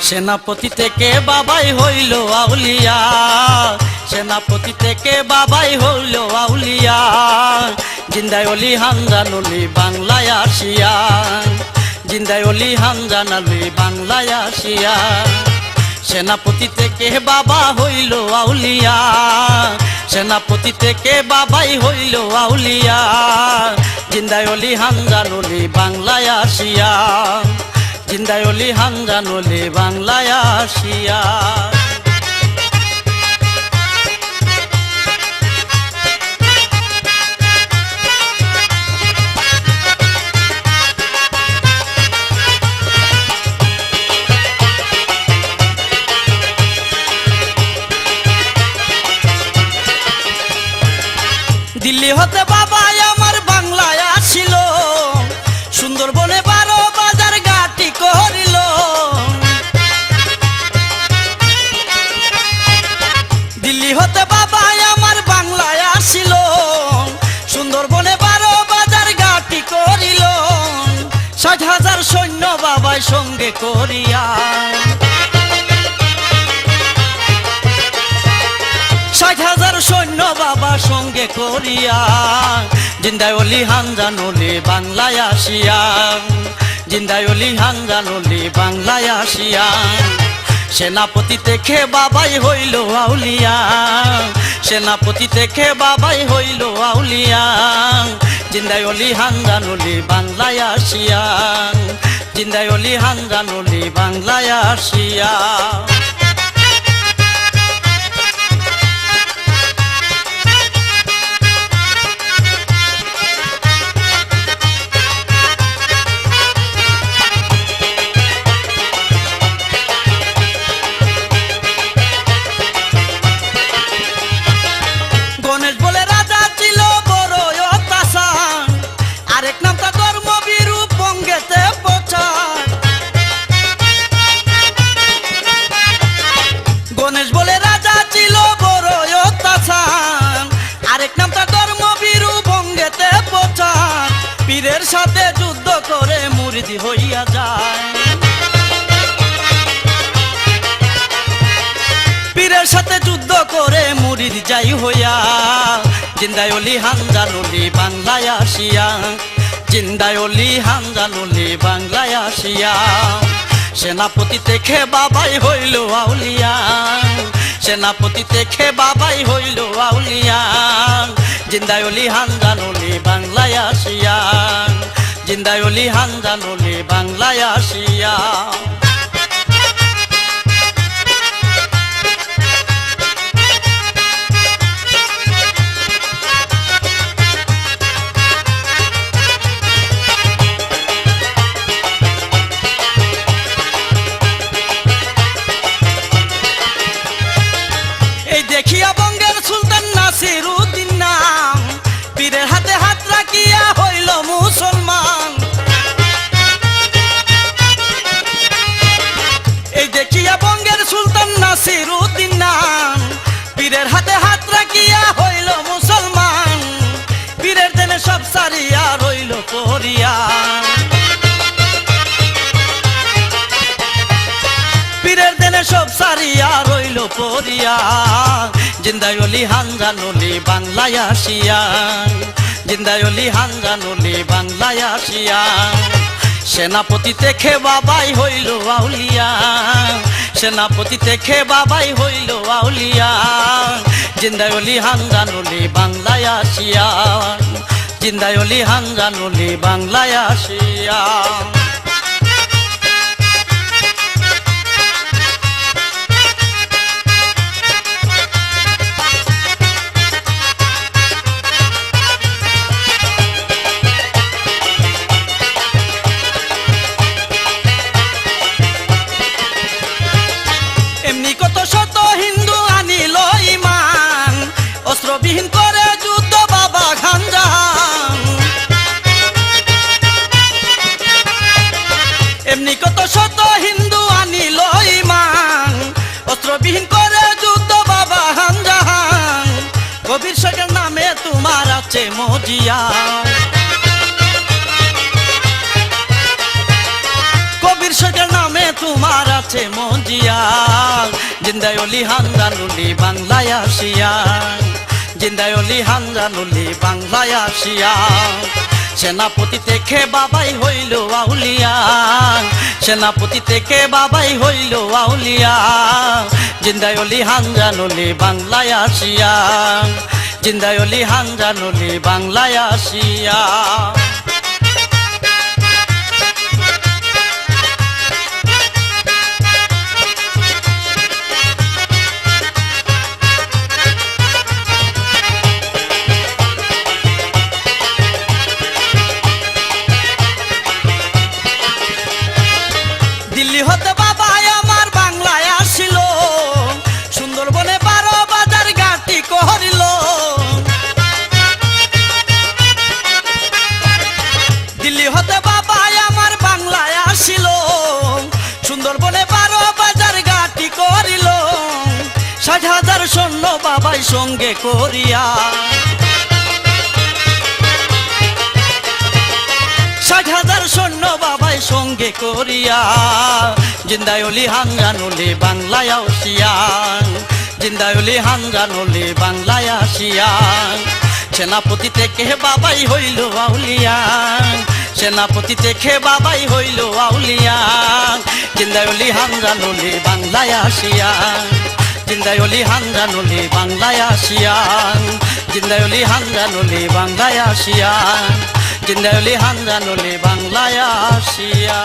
সেনাপতি থেকে বাবাই হইল আউলিয়া, সেনাপতি থেকে বাবাই হইল আউলিয়া। জিন্দায় অলি হামজান অলি বাংলায় আসিয়া, জিন্দায় অলি হামজান অলি বাংলায় আসিয়া। সেনাপতি থেকে বাবা হইল আউলিয়া, সেনাপতি থেকে বাবাই হইল আউলিয়া। জিন্দায় অলি হামজান অলি বাংলায় আসিয়া, জিন্দায় অলি হামজান অলি বাংলায় আসিয়া। দিল্লি হতে বাবা আমার বাংলায় আসিল, সুন্দরবনে 12 বাজার গাটি করিল। দিল্লি হতে বাবা আমার বাংলায় আসিল, সুন্দরবনে 12 বাজার গাটি করিল। 60,000 সৈন্য বাবাই সঙ্গে করিয়া, 60,000 সৈন্য বাবা সঙ্গে করিয়া। জিন্দায় অলি হামজান অলি বাংলায় আসিয়া, জিন্দায় অলি হামজান অলি বাংলায় আসিয়া। সেনাপতি থেকে বাবাই হইল আউলিয়া, সেনাপতি থেকে বাবাই হইল আউলিয়া। জিন্দায় অলি হামজান অলি বাংলায় আসিয়া, জিন্দায় অলি হামজান অলি বাংলায় আসিয়া। গণেশ বলে রাজা ছিল বড় অত্যাচার, আরেক নাম তার ধর্মবীরু বঙ্গেতে প্রচার। গণেশ বলে রাজা ছিল বড় অত্যাচার, আরেক নাম তার ধর্মবীরু বঙ্গেতে প্রচার। পীরের সাথে যুদ্ধ করে মুরিদ হইয়া যায়, পীরের সাথে যুদ্ধ করে মুরিদ যাই হইয়া। জিন্দায় অলি হামজান অলি বাংলায় আসিয়া, জিন্দায় অলি হামজান অলি বাংলায় আসিয়া। সেনাপতি থেকে বাবাই হইল আউলিয়া, সেনাপতি থেকে বাবাই হইল আউলিয়া। জিন্দায় অলি হামজান অলি বাংলায় আসিয়া, জিন্দায় অলি হামজান অলি বাংলায় আসিয়া। দেখিয়া বঙ্গের সুলতান নাসিরউদ্দিন নাম, পীরের হাতে হাত রাখিয়া হইল মুসলমান। এই দেখিয়া বঙ্গের সুলতান নাসিরউদ্দিন নাম, পীরের হাতে হাত রাখিয়া হইল মুসলমান। পীরের দেনে সব সারিয়া রইল পড়িয়া, পীরের দেনে সব সারিয়া রইল পড়িয়া। জিন্দায় অলি হামজান অলি বাংলায় আসিয়া, জিন্দায় অলি হামজান অলি বাংলায় আসিয়া। সেনাপতি থেকে বাবাই হইল আউলিয়া, সেনাপতি থেকে বাবাই হইল আউলিয়া। জিন্দায় অলি হামজান অলি বাংলায় আসিয়া, জিন্দায় অলি হামজান অলি বাংলায় আসিয়া। এমনি কত শত হিন্দু আনিল ইমান, অস্ত্রবিহীন করে যুদ্ধ বাবা খান জাহান। এমনি কত শত হিন্দু আনিল ইমান, অস্ত্রবিহীন করে যুদ্ধ বাবা খান জাহান। কবির শেখের নামে তোমার আছে মজিয়া, কবির শেখের নামে তোমার আছে মজিয়া জিন্দায় অলি হামজানুলি বাংলায় আসিয়া জিন্দায় অলি হামজানুলি বাংলায় আসিয়া সেনাপতি থেকে বাবাই হইল আউলিয়া সেনাপতি থেকে বাবাই হইল আউলিয়া জিন্দায় অলি হামজানুলি বাংলায় আসিয়া জিন্দায় অলি হামজানুলি বাংলায় আসিয়া দিল্লি হতে বাবাই আমার বাংলায় আসিল সুন্দরবনে 12 বাজার ঘাটি করিল দিল্লি হতে বাবাই আমার বাংলায় আসিল সুন্দরবনে 12 বাজার ঘাটি করিল 60,000 সৈন্য বাবাই সঙ্গে করিয়া 60,000 সৈন্য বাবাই সঙ্গে করিয়া জিন্দায় অলি হামজানুলি বাংলায় আসিয়া জিন্দায় অলি হামজানুলি বাংলায় আসিয়া সেনাপতি থেকে বাবাই হইল আউলিয়া সেনাপতি থেকে বাবাই হইল আউলিয়া জিন্দায় অলি হামজানুলি বাংলায় আসিয়া জিন্দায় অলি হামজানুলি বাংলায় আসিয়া জিন্দায় অলি হামজানুলি বাংলায় আসিয়া জিন্দায় অলি হামজানুলি বাংলায় আসিয়া।